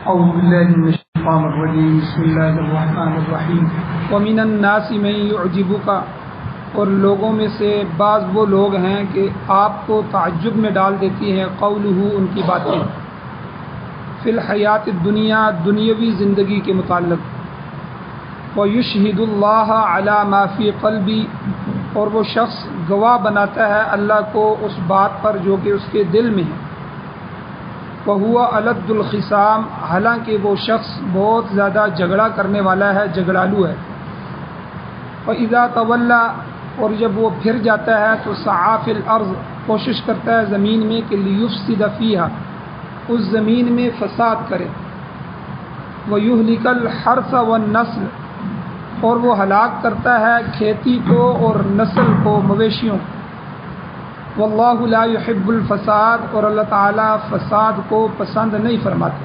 اعوذ باللہ من الشیطان الرجیم بسم اللہ الرحمن الرحیم ومن الناس من یعجبک، اور لوگوں میں سے بعض وہ لوگ ہیں کہ آپ کو تعجب میں ڈال دیتی ہیں قولہ، ان کی باتیں، فی الحیات الدنیا، دنیاوی زندگی کے متعلق، ویشہد اللہ علی ما فی قلبی، اور وہ شخص گواہ بناتا ہے اللہ کو اس بات پر جو کہ اس کے دل میں ہے، وہو الد الخصام، حالانکہ وہ شخص بہت زیادہ جھگڑا کرنے والا ہے، جھگڑالو ہے، وَإِذَا تَوَلَّى، اور جب وہ پھر جاتا ہے تو سعی فی الارض، کوشش کرتا ہے زمین میں کہ لیفسد فیہا، اس زمین میں فساد کرے، وَيُهْلِكَ الْحَرْثَ وَالنَّسْلَ، اور وہ ہلاک کرتا ہے کھیتی کو اور نسل کو، مویشیوں کو، واللہ لا يحب الفساد، اور اللہ تعالیٰ فساد کو پسند نہیں فرماتے،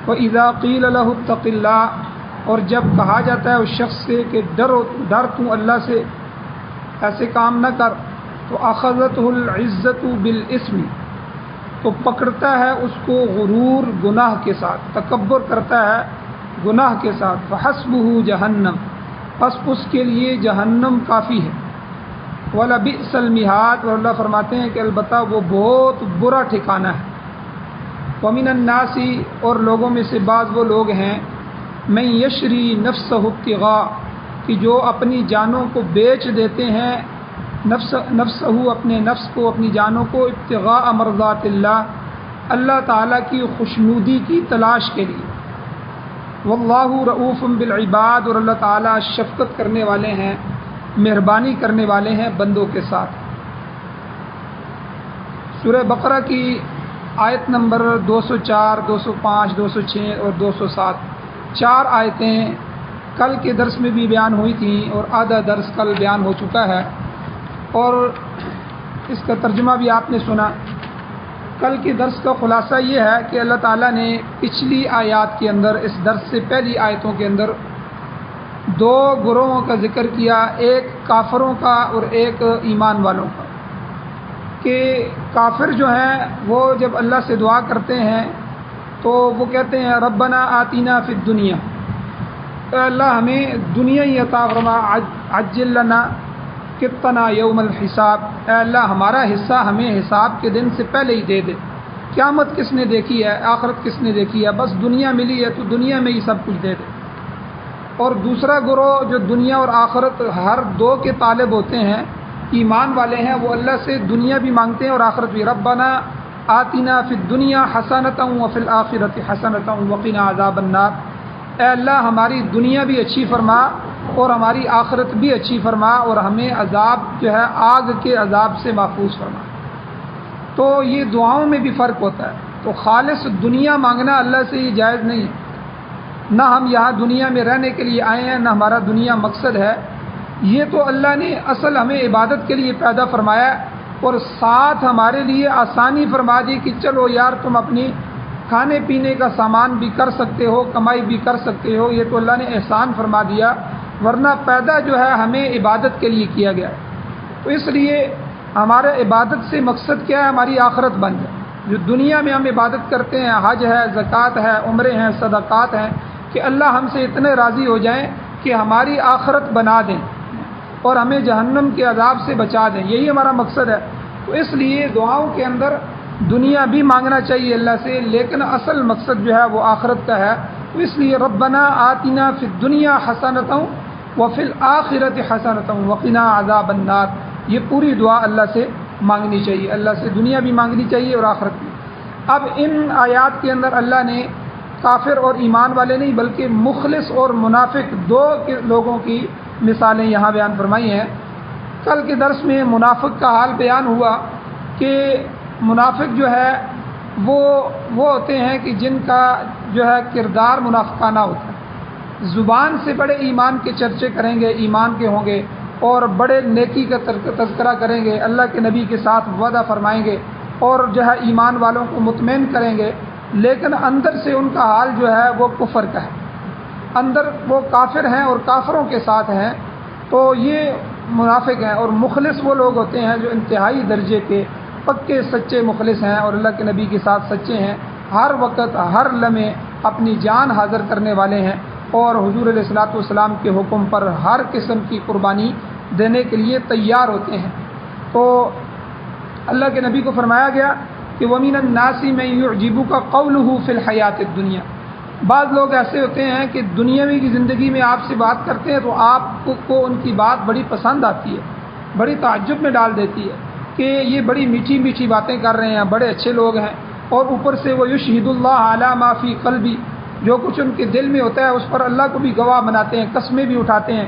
وَإِذَا قِيلَ لَهُ اتَّقِ اللَّهَ، اور جب کہا جاتا ہے اس شخص سے کہ ڈر تو اللہ سے، ایسے کام نہ کر، تو أَخَذَتْهُ الْعِزَّةُ بِالْإِثْمِ، تو پکڑتا ہے اس کو غرور گناہ کے ساتھ، تکبر کرتا ہے گناہ کے ساتھ، فَحَسْبُهُ جَهَنَّمْ، پس اس کے لیے جہنم کافی ہے، وَلَبِئْسَ الْمِہَادُ، اور اللہ فرماتے ہیں کہ البتہ وہ بہت برا ٹھکانہ ہے، وَمِنَ النَّاسِ، اور لوگوں میں سے بعض وہ لوگ ہیں، مَن یشری نفسہ ابتغاء، کہ جو اپنی جانوں کو بیچ دیتے ہیں، نفسہ اپنے نفس کو، اپنی جانوں کو، ابتغاء مرضات اللہ، اللہ تعالیٰ کی خوشنودی کی تلاش کے لیے، واللہ رؤوف بالعباد، اور اللہ تعالیٰ شفقت کرنے والے ہیں، مہربانی کرنے والے ہیں بندوں کے ساتھ۔ سورہ بقرہ کی آیت نمبر 204، 205، 206 اور 207، 4 آیتیں کل کے درس میں بھی بیان ہوئی تھیں اور آدھا درس کل بیان ہو چکا ہے، اور اس کا ترجمہ بھی آپ نے سنا۔ کل کے درس کا خلاصہ یہ ہے کہ اللہ تعالیٰ نے پچھلی آیات کے اندر، اس درس سے پہلی آیتوں کے اندر 2 گروہوں کا ذکر کیا، ایک کافروں کا اور ایک ایمان والوں کا، کہ کافر جو ہیں وہ جب اللہ سے دعا کرتے ہیں تو وہ کہتے ہیں ربنا آتینا فی الدنیا، اے اللہ ہمیں دنیا ہی عطا فرما، عجل لنا قطنا یوم الحساب، اے اللہ ہمارا حصہ ہمیں حساب کے دن سے پہلے ہی دے دے۔ قیامت کس نے دیکھی ہے، آخرت کس نے دیکھی ہے، بس دنیا ملی ہے تو دنیا میں ہی سب کچھ دے دے۔ اور دوسرا گروہ جو دنیا اور آخرت ہر 2 کے طالب ہوتے ہیں، ایمان والے ہیں، وہ اللہ سے دنیا بھی مانگتے ہیں اور آخرت بھی، ربنا آتنا فی الدنیا حسنۃ وفی الآخرۃ حسنۃ وقنا عذاب النار، اے اللہ ہماری دنیا بھی اچھی فرما اور ہماری آخرت بھی اچھی فرما، اور ہمیں عذاب جو ہے آگ کے عذاب سے محفوظ فرما۔ تو یہ دعاؤں میں بھی فرق ہوتا ہے، تو خالص دنیا مانگنا اللہ سے یہ جائز نہیں ہے، نہ ہم یہاں دنیا میں رہنے کے لیے آئے ہیں، نہ ہمارا دنیا مقصد ہے، یہ تو اللہ نے اصل ہمیں عبادت کے لیے پیدا فرمایا اور ساتھ ہمارے لیے آسانی فرما دی کہ چلو یار تم اپنی کھانے پینے کا سامان بھی کر سکتے ہو، کمائی بھی کر سکتے ہو، یہ تو اللہ نے احسان فرما دیا، ورنہ پیدا جو ہے ہمیں عبادت کے لیے کیا گیا ہے۔ تو اس لیے ہمارے عبادت سے مقصد کیا ہے، ہماری آخرت بن جائے۔ جو دنیا میں ہم عبادت کرتے ہیں، حج ہے، زکوٰۃ ہے، عمرے ہیں، صدقات ہیں، کہ اللہ ہم سے اتنے راضی ہو جائیں کہ ہماری آخرت بنا دیں اور ہمیں جہنم کے عذاب سے بچا دیں، یہی ہمارا مقصد ہے۔ تو اس لیے دعاؤں کے اندر دنیا بھی مانگنا چاہیے اللہ سے، لیکن اصل مقصد جو ہے وہ آخرت کا ہے۔ تو اس لیے ربنا آتنا فی الدنیا حسنۃ وفی الآخرۃ حسنۃ وقنا عذاب النار، یہ پوری دعا اللہ سے مانگنی چاہیے، اللہ سے دنیا بھی مانگنی چاہیے اور آخرت بھی۔ اب ان آیات کے اندر اللہ نے کافر اور ایمان والے نہیں بلکہ مخلص اور منافق 2 لوگوں کی مثالیں یہاں بیان فرمائی ہیں۔ کل کے درس میں منافق کا حال بیان ہوا کہ منافق جو ہے وہ ہوتے ہیں کہ جن کا جو ہے کردار منافقانہ ہوتا ہے، زبان سے بڑے ایمان کے چرچے کریں گے، ایمان کے ہوں گے اور بڑے نیکی کا تذکرہ کریں گے، اللہ کے نبی کے ساتھ وعدہ فرمائیں گے اور جو ہے ایمان والوں کو مطمئن کریں گے، لیکن اندر سے ان کا حال جو ہے وہ کفر کا ہے، اندر وہ کافر ہیں اور کافروں کے ساتھ ہیں، تو یہ منافق ہیں۔ اور مخلص وہ لوگ ہوتے ہیں جو انتہائی درجے کے پکے سچے مخلص ہیں اور اللہ کے نبی کے ساتھ سچے ہیں، ہر وقت ہر لمحے اپنی جان حاضر کرنے والے ہیں اور حضور علیہ الصلوۃ والسلام کے حکم پر ہر قسم کی قربانی دینے کے لیے تیار ہوتے ہیں۔ تو اللہ کے نبی کو فرمایا گیا کہ وَمِنَ النَّاسِ مَن يُعْجِبُكَ قَوْلُهُ فِي الْحَيَاةِ الدُّنْيَا، بعض لوگ ایسے ہوتے ہیں کہ دنیاوی کی زندگی میں آپ سے بات کرتے ہیں تو آپ کو ان کی بات بڑی پسند آتی ہے، بڑی تعجب میں ڈال دیتی ہے کہ یہ بڑی میٹھی میٹھی باتیں کر رہے ہیں، بڑے اچھے لوگ ہیں، اور اوپر سے وہ یشہد اللہ علی ما فی قلبی، جو کچھ ان کے دل میں ہوتا ہے اس پر اللہ کو بھی گواہ بناتے ہیں، قسمیں بھی اٹھاتے ہیں،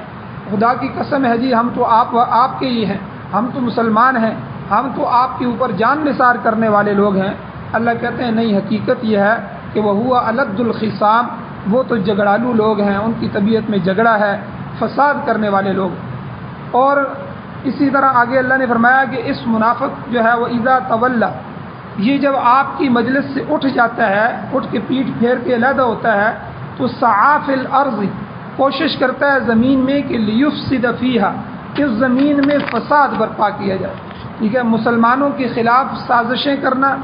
خدا کی قسم ہے جی ہم تو آپ کے ہی ہیں، ہم تو مسلمان ہیں، ہم تو آپ کے اوپر جان نثار کرنے والے لوگ ہیں۔ اللہ کہتے ہیں نہیں، حقیقت یہ ہے کہ وہ ہوا الد الخصام، وہ تو جھگڑالو لوگ ہیں، ان کی طبیعت میں جھگڑا ہے، فساد کرنے والے لوگ۔ اور اسی طرح آگے اللہ نے فرمایا کہ اس منافق جو ہے وہ اذا تولا، یہ جب آپ کی مجلس سے اٹھ جاتا ہے، اٹھ کے پیٹھ پھیر کے علیحدہ ہوتا ہے، تو سعی فی الارض، کوشش کرتا ہے زمین میں کہ لیفسد فیہا، اس زمین میں فساد برپا کیا جائے، ٹھیک ہے، مسلمانوں کے خلاف سازشیں کرنا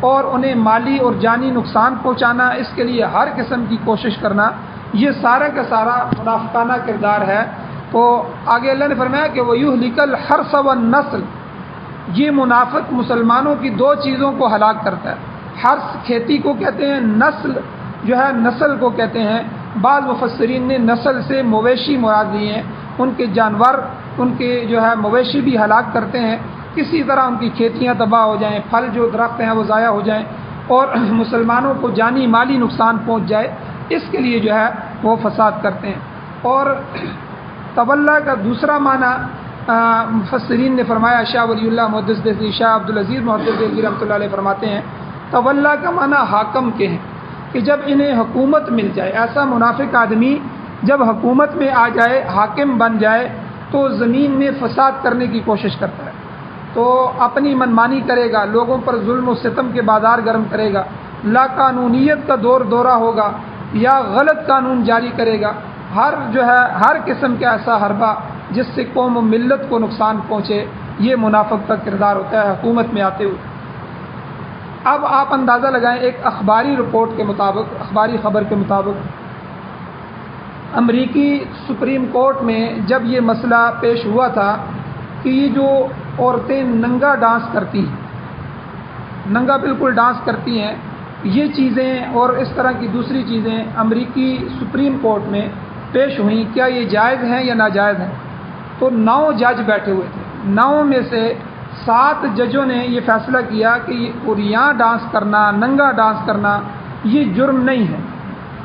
اور انہیں مالی اور جانی نقصان پہنچانا، اس کے لیے ہر قسم کی کوشش کرنا، یہ سارا کا سارا منافقانہ کردار ہے۔ تو آگے اللہ نے فرمایا کہ وَيُهْلِكَ الْحَرْثَ وَالنَّسْلَ، یہ منافق مسلمانوں کی دو چیزوں کو ہلاک کرتا ہے۔ حرث کھیتی کو کہتے ہیں، نسل جو ہے نسل کو کہتے ہیں، بعض مفسرین نے نسل سے مویشی مراد لیے ہیں، ان کے جانور، ان کے جو ہے مویشی بھی ہلاک کرتے ہیں، کسی طرح ان کی کھیتیاں تباہ ہو جائیں، پھل جو درخت ہیں وہ ضائع ہو جائیں اور مسلمانوں کو جانی مالی نقصان پہنچ جائے، اس کے لیے جو ہے وہ فساد کرتے ہیں۔ اور تولا کا دوسرا معنی مفسرین نے فرمایا، شاہ ولی اللہ محدث دہلوی، شاہ عبدالعزیز محدث دہلوی رحمۃ اللہ علیہ فرماتے ہیں تولا کا معنی حاکم کے ہیں، کہ جب انہیں حکومت مل جائے، ایسا منافق آدمی جب حکومت میں آ جائے، حاکم بن جائے، تو زمین میں فساد کرنے کی کوشش کرتا ہے، تو اپنی منمانی کرے گا، لوگوں پر ظلم و ستم کے بازار گرم کرے گا، لا قانونیت کا دورہ ہوگا یا غلط قانون جاری کرے گا، ہر قسم کا ایسا حربہ جس سے قوم و ملت کو نقصان پہنچے، یہ منافق کا کردار ہوتا ہے حکومت میں آتے ہوئے۔ اب آپ اندازہ لگائیں، ایک اخباری رپورٹ کے مطابق، اخباری خبر کے مطابق، امریکی سپریم کورٹ میں جب یہ مسئلہ پیش ہوا تھا کہ یہ جو عورتیں ننگا ڈانس کرتی ہیں، ننگا بالکل ڈانس کرتی ہیں، یہ چیزیں اور اس طرح کی دوسری چیزیں امریکی سپریم کورٹ میں پیش ہوئیں، کیا یہ جائز ہیں یا ناجائز ہیں؟ تو 9 جج بیٹھے ہوئے تھے، 9 میں سے 7 ججوں نے یہ فیصلہ کیا کہ یہ عریاں ڈانس کرنا، ننگا ڈانس کرنا یہ جرم نہیں ہے۔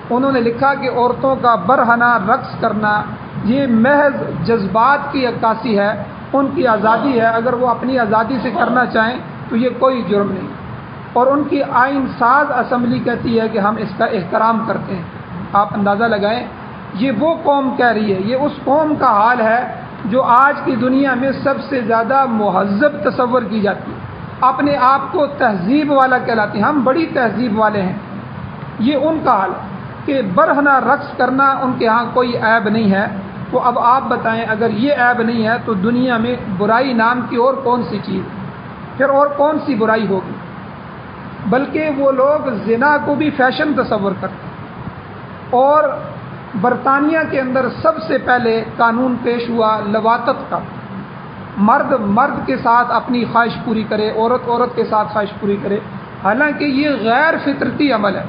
انہوں نے لکھا کہ عورتوں کا برہنہ رقص کرنا یہ محض جذبات کی عکاسی ہے، ان کی آزادی ہے، اگر وہ اپنی آزادی سے کرنا چاہیں تو یہ کوئی جرم نہیں، اور ان کی آئین ساز اسمبلی کہتی ہے کہ ہم اس کا احترام کرتے ہیں۔ آپ اندازہ لگائیں، یہ وہ قوم کہہ رہی ہے، یہ اس قوم کا حال ہے جو آج کی دنیا میں سب سے زیادہ مہذب تصور کی جاتی ہے، اپنے آپ کو تہذیب والا کہلاتے ہیں، ہم بڑی تہذیب والے ہیں، یہ ان کا حال ہے کہ برہنہ رقص کرنا ان کے ہاں کوئی عیب نہیں ہے۔ تو اب آپ بتائیں، اگر یہ عیب نہیں ہے تو دنیا میں برائی نام کی اور کون سی چیز، پھر اور کون سی برائی ہوگی؟ بلکہ وہ لوگ زنا کو بھی فیشن تصور کرتے ہیں، اور برطانیہ کے اندر سب سے پہلے قانون پیش ہوا لواطت کا، مرد کے ساتھ اپنی خواہش پوری کرے، عورت کے ساتھ خواہش پوری کرے، حالانکہ یہ غیر فطرتی عمل ہے،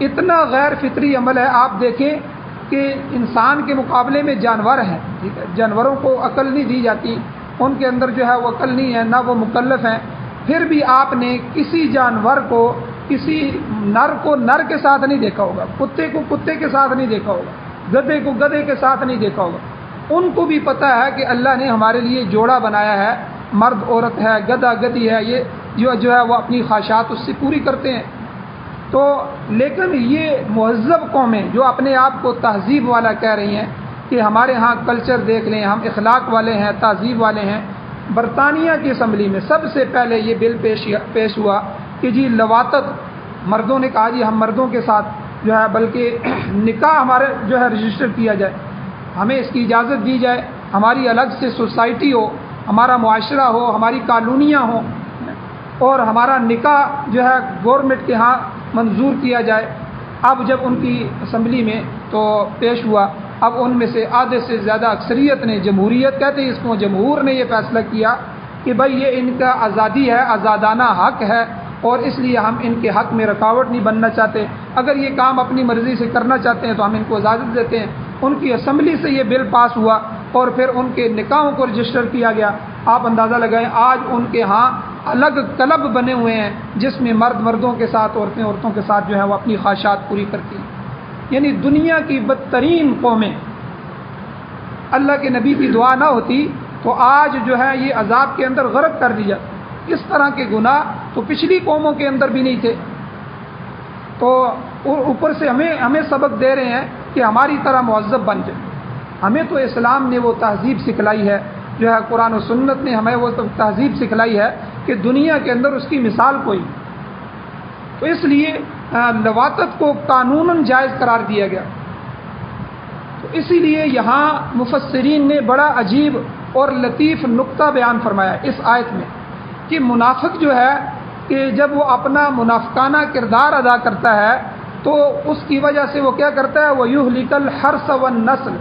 اتنا غیر فطری عمل ہے۔ آپ دیکھیں کہ انسان کے مقابلے میں جانور ہیں، ٹھیک ہے، جانوروں کو عقل نہیں دی جاتی، ان کے اندر جو ہے وہ عقل نہیں ہے، نہ وہ مکلف ہیں، پھر بھی آپ نے کسی جانور کو، کسی نر کو نر کے ساتھ نہیں دیکھا ہوگا، کتے کو کتے کے ساتھ نہیں دیکھا ہوگا، گدھے کو گدھے کے ساتھ نہیں دیکھا ہوگا۔ ان کو بھی پتہ ہے کہ اللہ نے ہمارے لیے جوڑا بنایا ہے، مرد عورت ہے، گدھا گدھی ہے، یہ جو ہے وہ اپنی خواہشات اس سے پوری کرتے ہیں۔ تو لیکن یہ مہذب قومیں جو اپنے آپ کو تہذیب والا کہہ رہی ہیں کہ ہمارے ہاں کلچر دیکھ لیں، ہم اخلاق والے ہیں، تہذیب والے ہیں، برطانیہ کی اسمبلی میں سب سے پہلے یہ بل پیش ہوا کہ جی لواطت، مردوں نے کہا جی ہم مردوں کے ساتھ جو ہے بلکہ نکاح ہمارے جو ہے رجسٹر کیا جائے، ہمیں اس کی اجازت دی جائے، ہماری الگ سے سوسائٹی ہو، ہمارا معاشرہ ہو، ہماری کالونیاں ہوں، اور ہمارا نکاح جو ہے گورنمنٹ کے ہاں منظور کیا جائے۔ اب جب ان کی اسمبلی میں تو پیش ہوا، اب ان میں سے آدھے سے زیادہ اکثریت نے، جمہوریت کہتے ہیں اس کو، جمہور نے یہ فیصلہ کیا کہ بھائی یہ ان کا آزادی ہے، آزادانہ حق ہے، اور اس لیے ہم ان کے حق میں رکاوٹ نہیں بننا چاہتے، اگر یہ کام اپنی مرضی سے کرنا چاہتے ہیں تو ہم ان کو اجازت دیتے ہیں۔ ان کی اسمبلی سے یہ بل پاس ہوا اور پھر ان کے نکاحوں کو رجسٹر کیا گیا۔ آپ اندازہ لگائیں آج ان کے ہاں الگ کلب بنے ہوئے ہیں جس میں مرد مردوں کے ساتھ، عورتیں عورتوں کے ساتھ جو ہے وہ اپنی خواہشات پوری کرتی ہیں۔ یعنی دنیا کی بدترین قومیں، اللہ کے نبی کی دعا نہ ہوتی تو آج جو ہے یہ عذاب کے اندر غرق کر دیا۔ اس طرح کے گناہ تو پچھلی قوموں کے اندر بھی نہیں تھے، تو اوپر سے ہمیں سبق دے رہے ہیں کہ ہماری طرح مہذب بن جائے۔ ہمیں تو اسلام نے وہ تہذیب سکھلائی ہے، جو ہے قرآن و سنت نے ہمیں وہ تہذیب سکھلائی ہے کہ دنیا کے اندر اس کی مثال کوئی، تو اس لیے لواطت کو قانوناً جائز قرار دیا گیا۔ تو اسی لیے یہاں مفسرین نے بڑا عجیب اور لطیف نقطہ بیان فرمایا اس آیت میں کہ منافق جو ہے کہ جب وہ اپنا منافقانہ کردار ادا کرتا ہے تو اس کی وجہ سے وہ کیا کرتا ہے، وہ یہلک الحرث والنسل،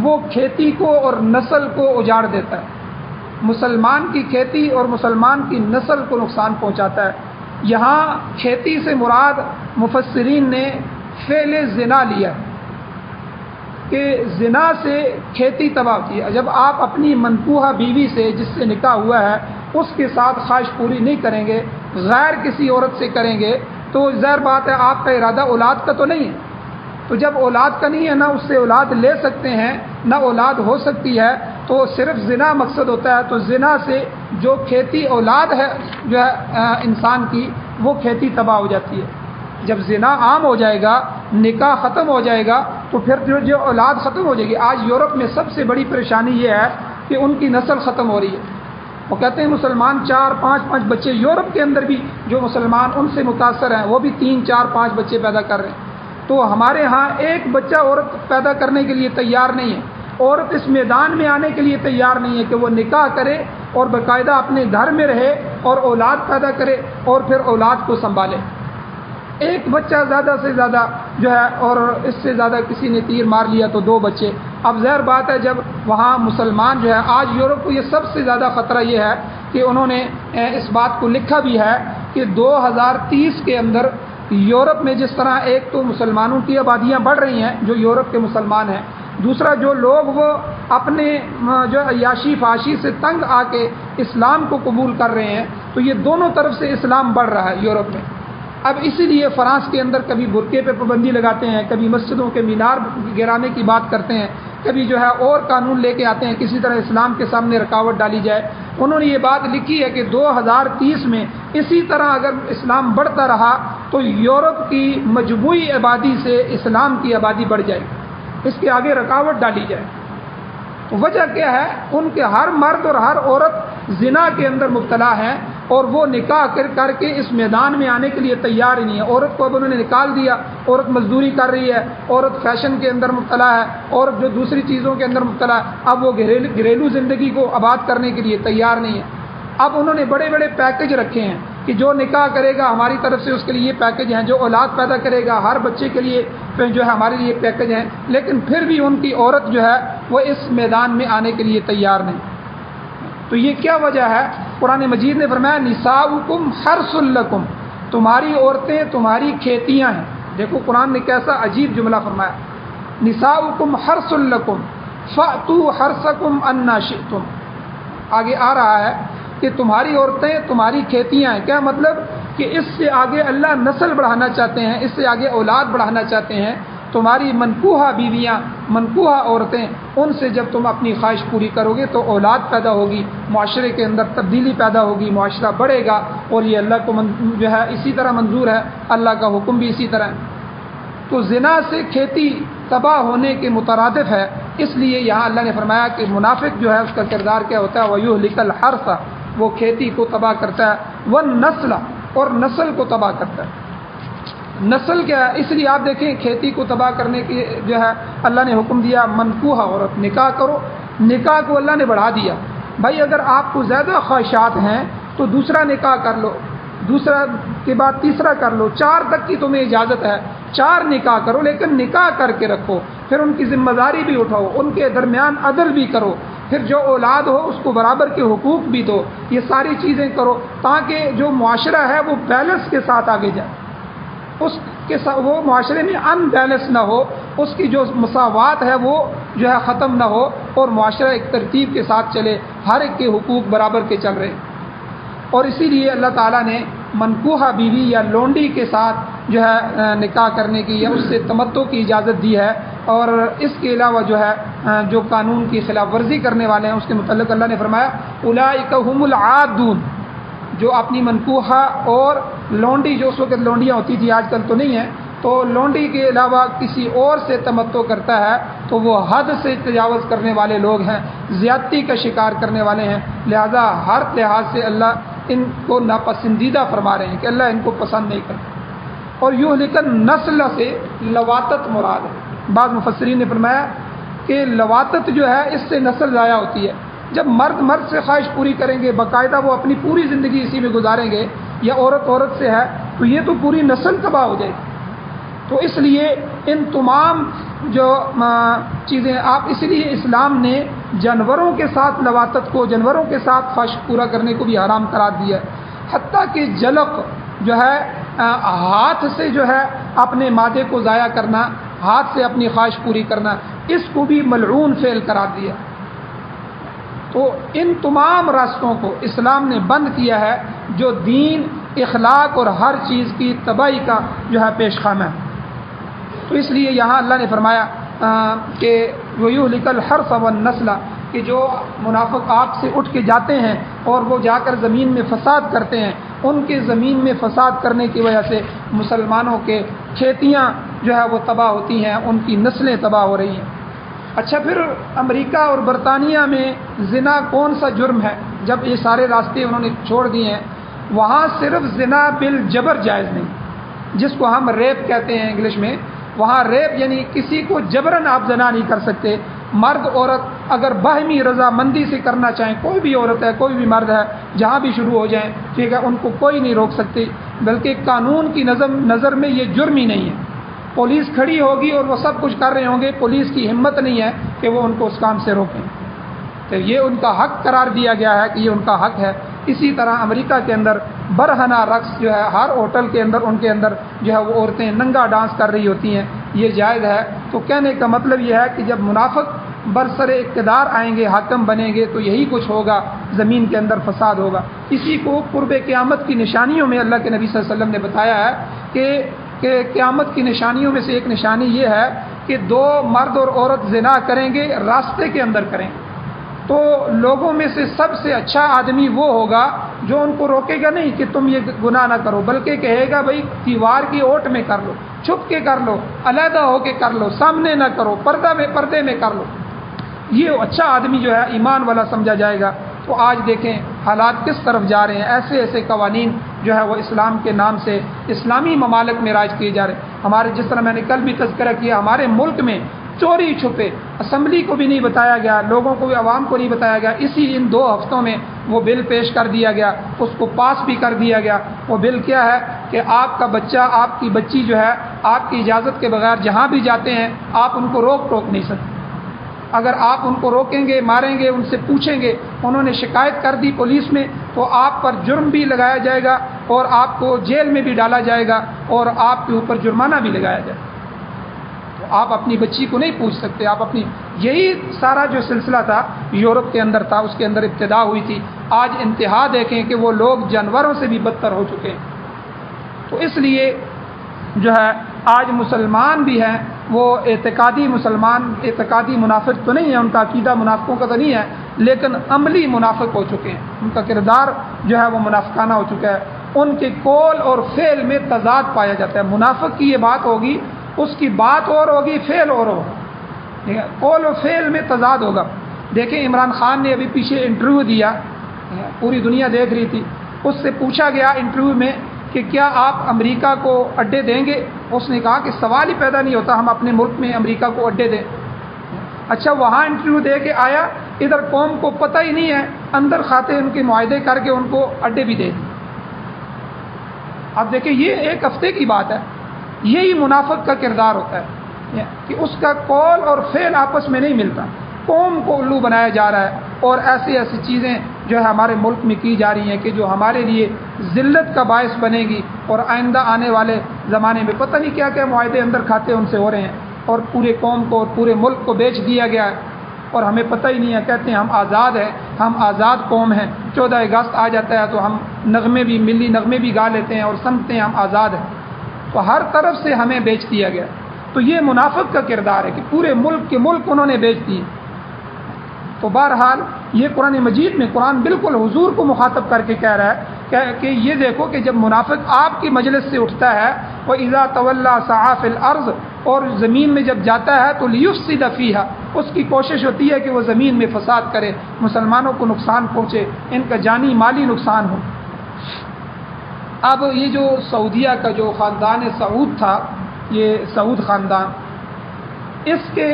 وہ کھیتی کو اور نسل کو اجاڑ دیتا ہے، مسلمان کی کھیتی اور مسلمان کی نسل کو نقصان پہنچاتا ہے۔ یہاں کھیتی سے مراد مفسرین نے فعل زنا لیا کہ زنا سے کھیتی تباہ ہوتی ہے۔ جب آپ اپنی منکوحہ بیوی سے جس سے نکاح ہوا ہے اس کے ساتھ خواہش پوری نہیں کریں گے، غیر کسی عورت سے کریں گے، تو ظاہر بات ہے آپ کا ارادہ اولاد کا تو نہیں ہے، تو جب اولاد کا نہیں ہے نہ اس سے اولاد لے سکتے ہیں نہ اولاد ہو سکتی ہے، تو صرف زنا مقصد ہوتا ہے۔ تو زنا سے جو کھیتی اولاد ہے جو ہے انسان کی، وہ کھیتی تباہ ہو جاتی ہے۔ جب زنا عام ہو جائے گا، نکاح ختم ہو جائے گا، تو پھر جو اولاد ختم ہو جائے گی۔ آج یورپ میں سب سے بڑی پریشانی یہ ہے کہ ان کی نسل ختم ہو رہی ہے۔ وہ کہتے ہیں مسلمان 4-5 بچے، یورپ کے اندر بھی جو مسلمان ان سے متاثر ہیں وہ بھی 3-4-5 بچے پیدا کر رہے ہیں۔ تو ہمارے ہاں ایک بچہ عورت پیدا کرنے کے لیے تیار نہیں ہے، عورت اس میدان میں آنے کے لیے تیار نہیں ہے کہ وہ نکاح کرے اور باقاعدہ اپنے گھر میں رہے اور اولاد پیدا کرے اور پھر اولاد کو سنبھالے۔ ایک بچہ زیادہ سے زیادہ جو ہے، اور اس سے زیادہ کسی نے تیر مار لیا تو 2 بچے۔ اب ظاہر بات ہے جب وہاں مسلمان جو ہے، آج یورپ کو یہ سب سے زیادہ خطرہ یہ ہے کہ انہوں نے اس بات کو لکھا بھی ہے کہ 2030 کے اندر یورپ میں جس طرح ایک تو مسلمانوں کی آبادیاں بڑھ رہی ہیں جو یورپ کے مسلمان ہیں، دوسرا جو لوگ وہ اپنے جو عیاشی فحاشی سے تنگ آ کے اسلام کو قبول کر رہے ہیں، تو یہ دونوں طرف سے اسلام بڑھ رہا ہے یورپ میں۔ اب اسی لیے فرانس کے اندر کبھی برقعے پہ پابندی لگاتے ہیں، کبھی مسجدوں کے مینار گرانے کی بات کرتے ہیں، کبھی جو ہے اور قانون لے کے آتے ہیں کسی طرح اسلام کے سامنے رکاوٹ ڈالی جائے۔ انہوں نے یہ بات لکھی ہے کہ 2030 میں اسی طرح اگر اسلام بڑھتا رہا تو یورپ کی مجموعی آبادی سے اسلام کی آبادی بڑھ جائے گی، اس کے آگے رکاوٹ ڈالی جائے۔ تو وجہ کیا ہے؟ ان کے ہر مرد اور ہر عورت زنا کے اندر مبتلا ہیں اور وہ نکاح کر کے اس میدان میں آنے کے لیے تیار ہی نہیں ہے۔ عورت کو اب انہوں نے نکال دیا، عورت مزدوری کر رہی ہے، عورت فیشن کے اندر مبتلا ہے، عورت جو دوسری چیزوں کے اندر مبتلا ہے، اب وہ گھریلو زندگی کو آباد کرنے کے لیے تیار نہیں ہے۔ اب انہوں نے بڑے بڑے پیکج رکھے ہیں کہ جو نکاح کرے گا ہماری طرف سے اس کے لیے یہ پیکج ہیں، جو اولاد پیدا کرے گا ہر بچے کے لیے جو ہے ہمارے لیے پیکج ہیں، لیکن پھر بھی ان کی عورت جو ہے وہ اس میدان میں آنے کے لیے تیار نہیں۔ تو یہ کیا وجہ ہے؟ قرآن مجید نے فرمایا نساؤکم حرث لکم، تمہاری عورتیں تمہاری کھیتیاں ہیں۔ دیکھو قرآن نے کیسا عجیب جملہ فرمایا، نساؤکم حرث لکم فأتوا حرثکم انا شئتم۔ آگے آ رہا ہے کہ تمہاری عورتیں تمہاری کھیتیاں ہیں، کیا مطلب کہ اس سے آگے اللہ نسل بڑھانا چاہتے ہیں، اس سے آگے اولاد بڑھانا چاہتے ہیں۔ تمہاری منکوحہ بیویاں، منکوحہ عورتیں، ان سے جب تم اپنی خواہش پوری کرو گے تو اولاد پیدا ہوگی، معاشرے کے اندر تبدیلی پیدا ہوگی، معاشرہ بڑھے گا، اور یہ اللہ کو جو ہے اسی طرح منظور ہے، اللہ کا حکم بھی اسی طرح ہے۔ تو زنا سے کھیتی تباہ ہونے کے مترادف ہے، اس لیے یہاں اللہ نے فرمایا کہ منافق جو ہے اس کا کردار کیا ہوتا ہے، وَيُهْلِكَ الْحَرْثَ، وہ کھیتی کو تباہ کرتا ہے، وَالنَّسْلَ، اور نسل کو تباہ کرتا ہے۔ نسل کیا ہے؟ اس لیے آپ دیکھیں کھیتی کو تباہ کرنے کی جو ہے اللہ نے حکم دیا منکوحہ عورت نکاح کرو، نکاح کو اللہ نے بڑھا دیا۔ بھائی اگر آپ کو زیادہ خواہشات ہیں تو دوسرا نکاح کر لو، دوسرا کے بعد تیسرا کر لو، 4 تک کی تمہیں اجازت ہے، 4 نکاح کرو، لیکن نکاح کر کے رکھو، پھر ان کی ذمہ داری بھی اٹھاؤ، ان کے درمیان عدل بھی کرو، پھر جو اولاد ہو اس کو برابر کے حقوق بھی دو، یہ ساری چیزیں کرو تاکہ جو معاشرہ ہے وہ بیلنس کے ساتھ آگے جائے، اس کے ساتھ وہ معاشرے میں ان بیلنس نہ ہو، اس کی جو مساوات ہے وہ جو ہے ختم نہ ہو، اور معاشرہ ایک ترتیب کے ساتھ چلے، ہر ایک کے حقوق برابر کے چل رہے ہیں۔ اور اسی لیے اللہ تعالیٰ نے منکوحہ بیوی یا لونڈی کے ساتھ جو ہے نکاح کرنے کی یا اس سے تمتع کی اجازت دی ہے، اور اس کے علاوہ جو ہے جو قانون کی خلاف ورزی کرنے والے ہیں اس کے متعلق اللہ نے فرمایا اولئک هم العادون، جو اپنی منکوحہ اور لونڈی، جو اس وقت لونڈیاں ہوتی تھی آج کل تو نہیں ہیں، تو لونڈی کے علاوہ کسی اور سے تمتع کرتا ہے تو وہ حد سے تجاوز کرنے والے لوگ ہیں، زیادتی کا شکار کرنے والے ہیں، لہذا ہر لحاظ سے اللہ ان کو ناپسندیدہ فرما رہے ہیں کہ اللہ ان کو پسند نہیں کرتا۔ اور یوں لیکن نسل سے لواطت مراد ہے، بعض مفسرین نے فرمایا کہ لواطت جو ہے اس سے نسل ضائع ہوتی ہے، جب مرد مرد سے خواہش پوری کریں گے، باقاعدہ وہ اپنی پوری زندگی اسی میں گزاریں گے، یا عورت عورت سے ہے تو یہ تو پوری نسل تباہ ہو جائے گی۔ تو اس لیے ان تمام جو چیزیں اس لیے اسلام نے جانوروں کے ساتھ لواطت کو، جانوروں کے ساتھ خواہش پورا کرنے کو بھی حرام قرار دیا ہے، حتیٰ کہ جلق جو ہے ہاتھ سے جو ہے اپنے مادے کو ضائع کرنا، ہاتھ سے اپنی خواہش پوری کرنا، اس کو بھی ملعون فعل قرار دیا۔ تو ان تمام راستوں کو اسلام نے بند کیا ہے جو دین، اخلاق اور ہر چیز کی تباہی کا جو ہے پیش خانہ ہے۔ تو اس لیے یہاں اللہ نے فرمایا کہ وَيُهْلِكَ الْحَرْثَ وَالنَّسْلَ، کہ جو منافق آپ سے اٹھ کے جاتے ہیں اور وہ جا کر زمین میں فساد کرتے ہیں، ان کے زمین میں فساد کرنے کی وجہ سے مسلمانوں کے کھیتیاں جو ہے وہ تباہ ہوتی ہیں، ان کی نسلیں تباہ ہو رہی ہیں۔ اچھا، پھر امریکہ اور برطانیہ میں زنا کون سا جرم ہے؟ جب یہ سارے راستے انہوں نے چھوڑ دیے ہیں، وہاں صرف زنا بالجبر جائز نہیں، جس کو ہم ریپ کہتے ہیں انگلش میں، وہاں ریپ یعنی کسی کو جبراً آپ زنا نہیں کر سکتے، مرد عورت اگر باہمی رضامندی سے کرنا چاہیں، کوئی بھی عورت ہے کوئی بھی مرد ہے، جہاں بھی شروع ہو جائیں، ٹھیک ہے، ان کو کوئی نہیں روک سکتی، بلکہ قانون کی نظر میں یہ جرم ہی نہیں ہے۔ پولیس کھڑی ہوگی اور وہ سب کچھ کر رہے ہوں گے، پولیس کی ہمت نہیں ہے کہ وہ ان کو اس کام سے روکیں، تو یہ ان کا حق قرار دیا گیا ہے کہ یہ ان کا حق ہے۔ اسی طرح امریکہ کے اندر برہنہ رقص جو ہے ہر ہوٹل کے اندر، ان کے اندر جو ہے وہ عورتیں ننگا ڈانس کر رہی ہوتی ہیں، یہ جائز ہے۔ تو کہنے کا مطلب یہ ہے کہ جب منافق برسر اقتدار آئیں گے، حاکم بنیں گے، تو یہی کچھ ہوگا، زمین کے اندر فساد ہوگا۔ اسی کو قرب قیامت کی نشانیوں میں اللہ کے نبی صلی اللہ علیہ وسلم نے بتایا ہے کہ قیامت کی نشانیوں میں سے ایک نشانی یہ ہے کہ 2 مرد اور عورت زنا کریں گے، راستے کے اندر کریں گے، تو لوگوں میں سے سب سے اچھا آدمی وہ ہوگا جو ان کو روکے گا نہیں کہ تم یہ گناہ نہ کرو، بلکہ کہے گا بھائی دیوار کی اوٹ میں کر لو، چھپ کے کر لو، علیحدہ ہو کے کر لو، سامنے نہ کرو، پردے میں کر لو، یہ اچھا آدمی جو ہے ایمان والا سمجھا جائے گا۔ تو آج دیکھیں حالات کس طرف جا رہے ہیں، ایسے ایسے قوانین جو ہے وہ اسلام کے نام سے اسلامی ممالک میں رائج کیے جا رہے ہیں۔ ہمارے جس طرح میں نے کل بھی تذکرہ کیا، ہمارے ملک میں چوری چھپے، اسمبلی کو بھی نہیں بتایا گیا، لوگوں کو بھی، عوام کو نہیں بتایا گیا، ان 2 ہفتوں میں وہ بل پیش کر دیا گیا، اس کو پاس بھی کر دیا گیا۔ وہ بل کیا ہے کہ آپ کا بچہ، آپ کی بچی جو ہے آپ کی اجازت کے بغیر جہاں بھی جاتے ہیں آپ ان کو روک ٹوک نہیں سکتے، اگر آپ ان کو روکیں گے، ماریں گے، ان سے پوچھیں گے، انہوں نے شکایت کر دی پولیس میں، تو آپ پر جرم بھی لگایا جائے گا اور آپ کو جیل میں بھی ڈالا جائے گا اور آپ کے اوپر جرمانہ بھی لگایا جائے گا۔ تو آپ اپنی بچی کو نہیں پوچھ سکتے، آپ اپنی، یہی سارا جو سلسلہ تھا یورپ کے اندر تھا، اس کے اندر ابتدا ہوئی تھی، آج انتہا دیکھیں کہ وہ لوگ جانوروں سے بھی بدتر ہو چکے ہیں۔ تو اس لیے جو ہے آج مسلمان بھی ہیں، وہ اعتقادی مسلمان، اعتقادی منافق تو نہیں ہے، ان کا عقیدہ منافقوں کا تو نہیں ہے، لیکن عملی منافق ہو چکے ہیں، ان کا کردار جو ہے وہ منافقانہ ہو چکا ہے، ان کے قول اور فعل میں تضاد پایا جاتا ہے۔ منافق کی یہ بات ہوگی، اس کی بات اور ہوگی، فعل اور ہوگا، قول و فعل میں تضاد ہوگا۔ دیکھیں عمران خان نے ابھی پیچھے انٹرویو دیا، پوری دنیا دیکھ رہی تھی، اس سے پوچھا گیا انٹرویو میں کہ کیا آپ امریکہ کو اڈے دیں گے؟ اس نے کہا کہ سوال ہی پیدا نہیں ہوتا ہم اپنے ملک میں امریکہ کو اڈے دیں۔ اچھا، وہاں انٹرویو دے کے آیا، ادھر قوم کو پتہ ہی نہیں ہے، اندر کھاتے ان کے معاہدے کر کے ان کو اڈے بھی دے دیں۔ اب دیکھیں یہ ایک ہفتے کی بات ہے، یہی منافق کا کردار ہوتا ہے کہ اس کا قول اور فعل آپس میں نہیں ملتا، قوم کو الو بنایا جا رہا ہے، اور ایسی ایسی چیزیں جو ہے ہمارے ملک میں کی جا رہی ہیں کہ جو ہمارے لیے ذلت کا باعث بنے گی، اور آئندہ آنے والے زمانے میں پتہ نہیں کیا کیا معاہدے اندر کھاتے ان سے ہو رہے ہیں، اور پورے قوم کو اور پورے ملک کو بیچ دیا گیا ہے، اور ہمیں پتہ ہی نہیں ہے، کہتے ہیں ہم آزاد ہیں، ہم آزاد قوم ہیں، 14 اگست آ جاتا ہے تو ہم نغمے بھی، ملی نغمے بھی گا لیتے ہیں اور سمجھتے ہیں ہم آزاد ہیں، تو ہر طرف سے ہمیں بیچ دیا گیا۔ تو یہ منافق کا کردار ہے کہ پورے ملک کے ملک انہوں نے بیچ دیے۔ تو بہرحال یہ قرآن مجید میں قرآن بالکل حضور کو مخاطب کر کے کہہ رہا ہے کہ یہ دیکھو کہ جب منافق آپ کی مجلس سے اٹھتا ہے، وَإِذَا تَوَلَّى سَعَىٰ فِي الْأَرْضِ، اور زمین میں جب جاتا ہے تو لِيُفْسِدَ فِيهَا، اس کی کوشش ہوتی ہے کہ وہ زمین میں فساد کرے، مسلمانوں کو نقصان پہنچے، ان کا جانی مالی نقصان ہو۔ اب یہ جو سعودیہ کا جو خاندان سعود تھا، یہ سعود خاندان، اس کے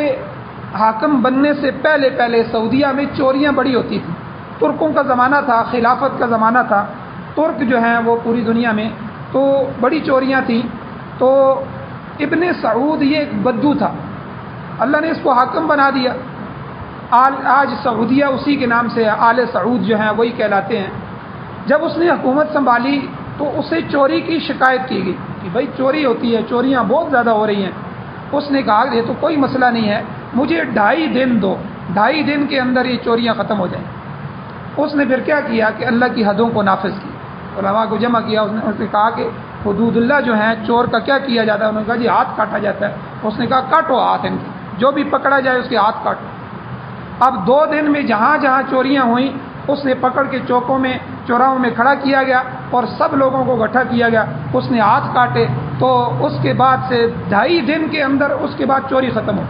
حاکم بننے سے پہلے سعودیہ میں چوریاں بڑی ہوتی تھیں۔ ترکوں کا زمانہ تھا، خلافت کا زمانہ تھا، ترک جو ہیں وہ پوری دنیا میں تو بڑی چوریاں تھیں۔ تو ابن سعود یہ ایک بدو تھا، اللہ نے اس کو حاکم بنا دیا۔ آج سعودیہ اسی کے نام سے ہے، آل سعود جو ہیں وہی کہلاتے ہیں۔ جب اس نے حکومت سنبھالی تو اسے چوری کی شکایت کی گئی کہ بھائی چوری ہوتی ہے، چوریاں بہت زیادہ ہو رہی ہیں۔ اس نے کہا یہ تو کوئی مسئلہ نہیں ہے، مجھے 2.5 دن دو، 2.5 دن کے اندر یہ چوریاں ختم ہو جائیں۔ اس نے پھر کیا کیا کہ اللہ کی حدوں کو نافذ کی، علماء کو جمع کیا، اس نے کہا کہ حدود اللہ جو ہیں، چور کا کیا کیا جاتا ہے؟ انہوں نے کہا جی ہاتھ کاٹا جاتا ہے۔ اس نے کہا کاٹو ہاتھ ان کے، جو بھی پکڑا جائے اس کے ہاتھ کاٹو۔ اب 2 دن میں جہاں جہاں چوریاں ہوئیں اس نے پکڑ کے چوکوں میں، چوراہوں میں کھڑا کیا گیا اور سب لوگوں کو اکٹھا کیا گیا، اس نے ہاتھ کاٹے۔ تو اس کے بعد سے 2.5 دن کے اندر اس کے بعد چوری ختم ہو،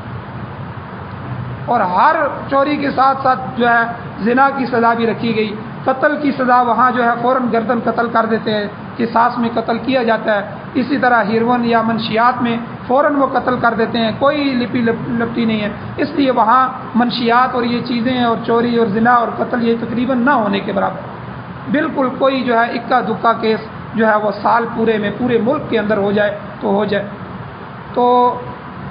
اور ہر چوری کے ساتھ ساتھ جو ہے زنا کی سزا بھی رکھی گئی، قتل کی سزا وہاں جو ہے فوراً گردن قتل کر دیتے ہیں، قصاص میں قتل کیا جاتا ہے۔ اسی طرح ہیروئن یا منشیات میں فوراً وہ قتل کر دیتے ہیں، کوئی لپی لپٹی نہیں ہے۔ اس لیے وہاں منشیات اور یہ چیزیں اور چوری اور زنا اور قتل یہ تقریباً نہ ہونے کے برابر، بالکل کوئی جو ہے اکا دکا کیس جو ہے وہ سال پورے میں پورے ملک کے اندر ہو جائے تو ہو جائے۔ تو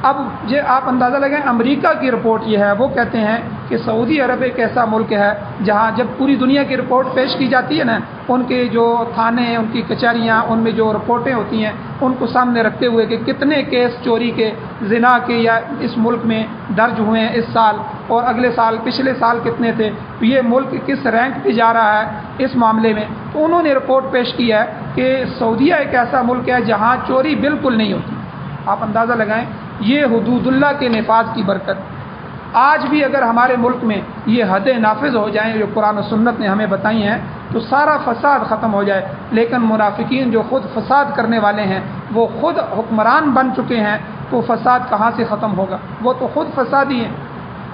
اب یہ آپ اندازہ لگائیں، امریکہ کی رپورٹ یہ ہے، وہ کہتے ہیں کہ سعودی عرب ایک ایسا ملک ہے جہاں جب پوری دنیا کی رپورٹ پیش کی جاتی ہے نا، ان کے جو تھانے ہیں، ان کی کچہریاں، ان میں جو رپورٹیں ہوتی ہیں ان کو سامنے رکھتے ہوئے کہ کتنے کیس چوری کے، زنا کے یا اس ملک میں درج ہوئے ہیں اس سال، اور اگلے سال، پچھلے سال کتنے تھے، یہ ملک کس رینک پہ جا رہا ہے اس معاملے میں، تو انہوں نے رپورٹ پیش کی ہے کہ سعودیہ ایک ایسا ملک ہے جہاں چوری بالکل نہیں ہوتی۔ آپ اندازہ لگائیں، یہ حدود اللہ کے نفاذ کی برکت۔ آج بھی اگر ہمارے ملک میں یہ حدیں نافذ ہو جائیں جو قرآن و سنت نے ہمیں بتائی ہیں تو سارا فساد ختم ہو جائے، لیکن منافقین جو خود فساد کرنے والے ہیں وہ خود حکمران بن چکے ہیں، تو فساد کہاں سے ختم ہوگا؟ وہ تو خود فسادی ہیں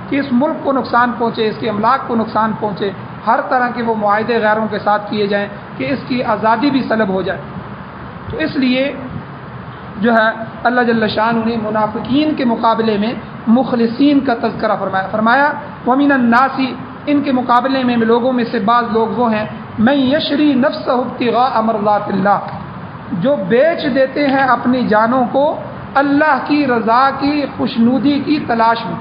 کہ اس ملک کو نقصان پہنچے، اس کے املاک کو نقصان پہنچے، ہر طرح کے وہ معاہدے غیروں کے ساتھ کیے جائیں کہ اس کی آزادی بھی سلب ہو جائے۔ تو اس لیے جو ہے اللہ جل شانہ نے منافقین کے مقابلے میں مخلصین کا تذکرہ فرمایا وَمِنَ النَّاسِ، ان کے مقابلے میں لوگوں میں سے بعض لوگ وہ ہیں مَن يَشْرِي نَفْسَهُ ابْتِغَاءَ مَرْضَاتِ اللَّهِ، جو بیچ دیتے ہیں اپنی جانوں کو اللہ کی رضا کی، خوشنودی کی تلاش میں،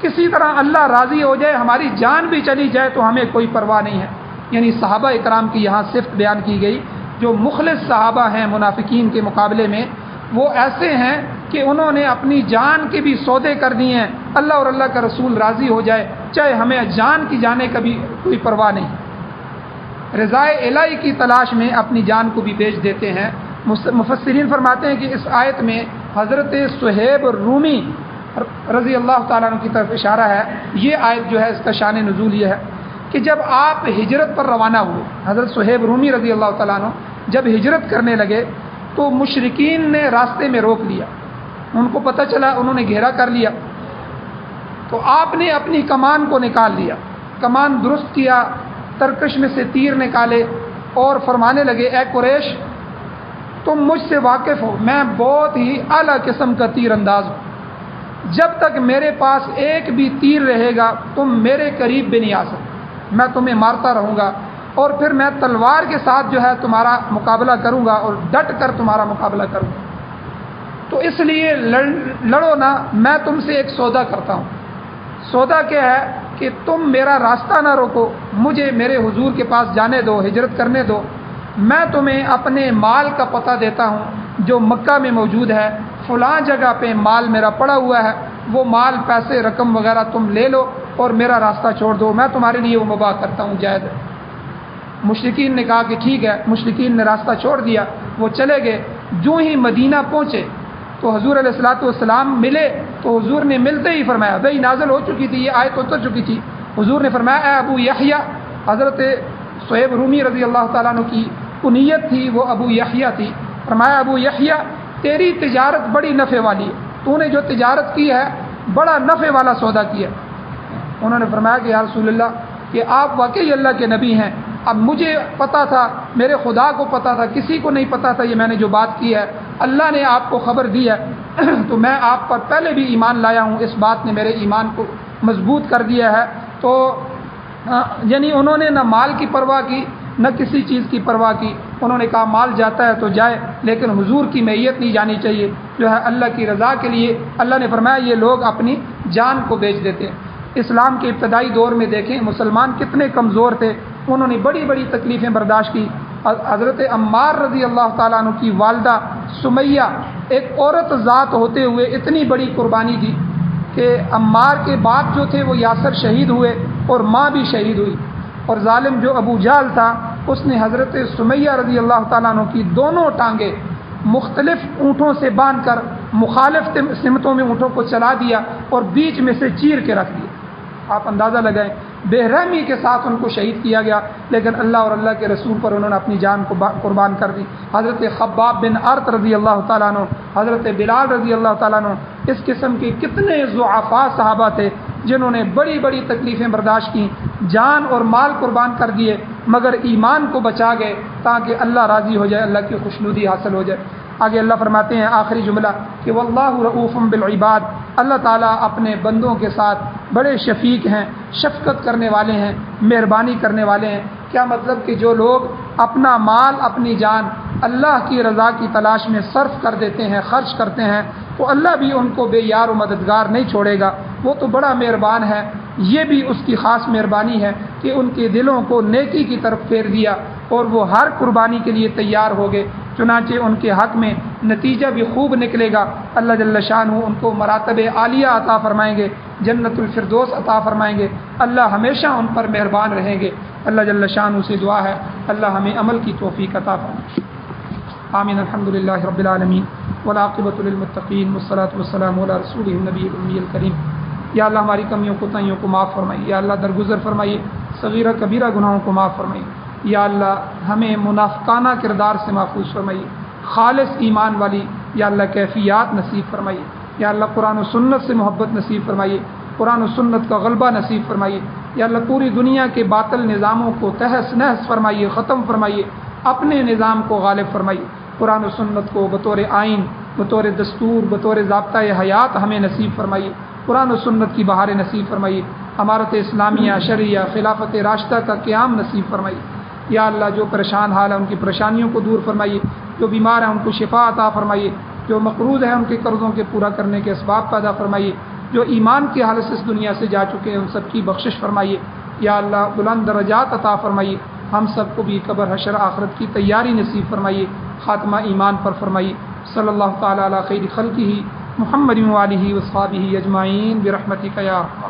کسی طرح اللہ راضی ہو جائے، ہماری جان بھی چلی جائے تو ہمیں کوئی پرواہ نہیں ہے۔ یعنی صحابہ اکرام کی یہاں صفت بیان کی گئی، جو مخلص صحابہ ہیں منافقین کے مقابلے میں، وہ ایسے ہیں کہ انہوں نے اپنی جان کے بھی سودے کر دیے ہیں، اللہ اور اللہ کا رسول راضی ہو جائے، چاہے ہمیں جان کی جانے کا بھی کوئی پرواہ نہیں، رضائے الہی کی تلاش میں اپنی جان کو بھی بیچ دیتے ہیں۔ مفسرین فرماتے ہیں کہ اس آیت میں حضرت صہیب رومی رضی اللہ تعالیٰ عنہ کی طرف اشارہ ہے۔ یہ آیت جو ہے اس کا شان نزول یہ ہے کہ جب آپ ہجرت پر روانہ ہوئے، حضرت صہیب رومی رضی اللہ تعالیٰ عنہ جب ہجرت کرنے لگے تو مشرکین نے راستے میں روک لیا، ان کو پتہ چلا، انہوں نے گھیرا کر لیا، تو آپ نے اپنی کمان کو نکال لیا، کمان درست کیا، ترکش میں سے تیر نکالے اور فرمانے لگے اے قریش تم مجھ سے واقف ہو، میں بہت ہی اعلیٰ قسم کا تیر انداز ہوں، جب تک میرے پاس ایک بھی تیر رہے گا تم میرے قریب بھی نہیں آ سکتے، میں تمہیں مارتا رہوں گا، اور پھر میں تلوار کے ساتھ جو ہے تمہارا مقابلہ کروں گا اور ڈٹ کر تمہارا مقابلہ کروں گا، تو اس لیے لڑو نہ، میں تم سے ایک سودا کرتا ہوں۔ سودا کیا ہے کہ تم میرا راستہ نہ روکو، مجھے میرے حضور کے پاس جانے دو، ہجرت کرنے دو، میں تمہیں اپنے مال کا پتہ دیتا ہوں جو مکہ میں موجود ہے، فلاں جگہ پہ مال میرا پڑا ہوا ہے، وہ مال، پیسے، رقم وغیرہ تم لے لو اور میرا راستہ چھوڑ دو، میں تمہارے لیے وہ مباح کرتا ہوں، جائز ہے۔ مشرکین نے کہا کہ ٹھیک ہے، مشرکین نے راستہ چھوڑ دیا، وہ چلے گئے۔ جو ہی مدینہ پہنچے تو حضور علیہ الصلوۃ والسلام ملے، تو حضور نے ملتے ہی فرمایا، وہی نازل ہو چکی تھی، یہ آیت اتر چکی تھی، حضور نے فرمایا اے ابو یحییٰ، حضرت صہیب رومی رضی اللہ تعالیٰ عنہ کی کنیت تھی، وہ ابو یحییٰ تھی، فرمایا ابو یحییٰ تیری تجارت بڑی نفع والی ہے، تو نے جو تجارت کی ہے بڑا نفع والا سودا کیا۔ انہوں نے فرمایا کہ یا رسول اللہ کہ آپ واقعی اللہ کے نبی ہیں، اب مجھے پتا تھا، میرے خدا کو پتا تھا، کسی کو نہیں پتا تھا یہ میں نے جو بات کی ہے، اللہ نے آپ کو خبر دی ہے تو میں آپ پر پہلے بھی ایمان لایا ہوں، اس بات نے میرے ایمان کو مضبوط کر دیا ہے۔ تو یعنی انہوں نے نہ مال کی پرواہ کی نہ کسی چیز کی پرواہ کی، انہوں نے کہا مال جاتا ہے تو جائے، لیکن حضور کی معیت نہیں جانی چاہیے، جو ہے اللہ کی رضا کے لیے۔ اللہ نے فرمایا یہ لوگ اپنی جان کو بیچ دیتے ہیں۔ اسلام کے ابتدائی دور میں دیکھیں مسلمان کتنے کمزور تھے، انہوں نے بڑی بڑی تکلیفیں برداشت کی۔ حضرت عمار رضی اللہ تعالیٰ عنہ کی والدہ سمیہ ایک عورت ذات ہوتے ہوئے اتنی بڑی قربانی دی کہ عمار کے باپ جو تھے وہ یاسر شہید ہوئے اور ماں بھی شہید ہوئی، اور ظالم جو ابو جہل تھا اس نے حضرت سمیہ رضی اللہ تعالیٰ عنہ کی دونوں ٹانگیں مختلف اونٹوں سے باندھ کر مخالف سمتوں میں اونٹوں کو چلا دیا اور بیچ میں سے چیر کے رکھ دیا۔ آپ اندازہ لگائیں، بے رحمی کے ساتھ ان کو شہید کیا گیا، لیکن اللہ اور اللہ کے رسول پر انہوں نے اپنی جان کو قربان کر دی۔ حضرت خباب بن ارت رضی اللہ تعالیٰ عنہ، حضرت بلال رضی اللہ تعالیٰ عنہ، اس قسم کے کتنے ضعفاء صحابہ تھے جنہوں نے بڑی بڑی تکلیفیں برداشت کی، جان اور مال قربان کر دیے، مگر ایمان کو بچا گئے تاکہ اللہ راضی ہو جائے، اللہ کی خوشنودی حاصل ہو جائے۔ آگے اللہ فرماتے ہیں آخری جملہ کہ واللہ رؤوف بالعباد، اللہ تعالیٰ اپنے بندوں کے ساتھ بڑے شفیق ہیں، شفقت کرنے والے ہیں، مہربانی کرنے والے ہیں۔ کیا مطلب کہ جو لوگ اپنا مال، اپنی جان اللہ کی رضا کی تلاش میں صرف کر دیتے ہیں، خرچ کرتے ہیں، تو اللہ بھی ان کو بے یار و مددگار نہیں چھوڑے گا، وہ تو بڑا مہربان ہے۔ یہ بھی اس کی خاص مہربانی ہے کہ ان کے دلوں کو نیکی کی طرف پھیر دیا اور وہ ہر قربانی کے لیے تیار ہو گئے، چنانچہ ان کے حق میں نتیجہ بھی خوب نکلے گا۔ اللہ جل شانہ ان کو مراتب عالیہ عطا فرمائیں گے، جنت الفردوس عطا فرمائیں گے، اللہ ہمیشہ ان پر مہربان رہیں گے۔ اللہ جل شانہ سے دعا ہے اللہ ہمیں عمل کی توفیق عطا فرمائے۔ آمین۔ الحمدللہ رب العالمین والعاقبۃ للمتقین والصلاۃ والسلام علی رسولہ النبی الامی الکریم۔ یا اللہ ہماری کمیوں کوتاہیوں کو معاف فرمائیے، یا اللہ درگزر فرمائیے، صغیرہ کبیرہ گناہوں کو معاف فرمائیے، یا اللہ ہمیں منافقانہ کردار سے محفوظ فرمائیے، خالص ایمان والی یا اللہ کیفیات نصیب فرمائیے، یا اللہ قرآن و سنت سے محبت نصیب فرمائیے، قرآن و سنت کا غلبہ نصیب فرمائیے، یا اللہ پوری دنیا کے باطل نظاموں کو تہس نہس فرمائیے، ختم فرمائیے، اپنے نظام کو غالب فرمائیے، قرآن و سنت کو بطور آئین، بطور دستور، بطور ضابطۂ حیات ہمیں نصیب فرمائیے، قرآن و سنت کی بہار نصیب فرمائیے، امارت اسلامیہ شرعیہ خلافت راشدہ کا قیام نصیب فرمائیے۔ یا اللہ جو پریشان حال ہے ان کی پریشانیوں کو دور فرمائیے، جو بیمار ہیں ان کو شفا عطا فرمائیے، جو مقروض ہیں ان کے قرضوں کے پورا کرنے کے اسباب پیدا فرمائیے، جو ایمان کی حالت سے اس دنیا سے جا چکے ہیں ان سب کی بخشش فرمائیے۔ یا اللہ بلند درجات عطا فرمائیے، ہم سب کو بھی قبر حشر آخرت کی تیاری نصیب فرمائیے، خاتمہ ایمان پر فرمائیے۔ صلی اللہ تعالی علی خیر خلقہ محمد و آلہ و صحبہ اجمعین برحمتک یا ارحم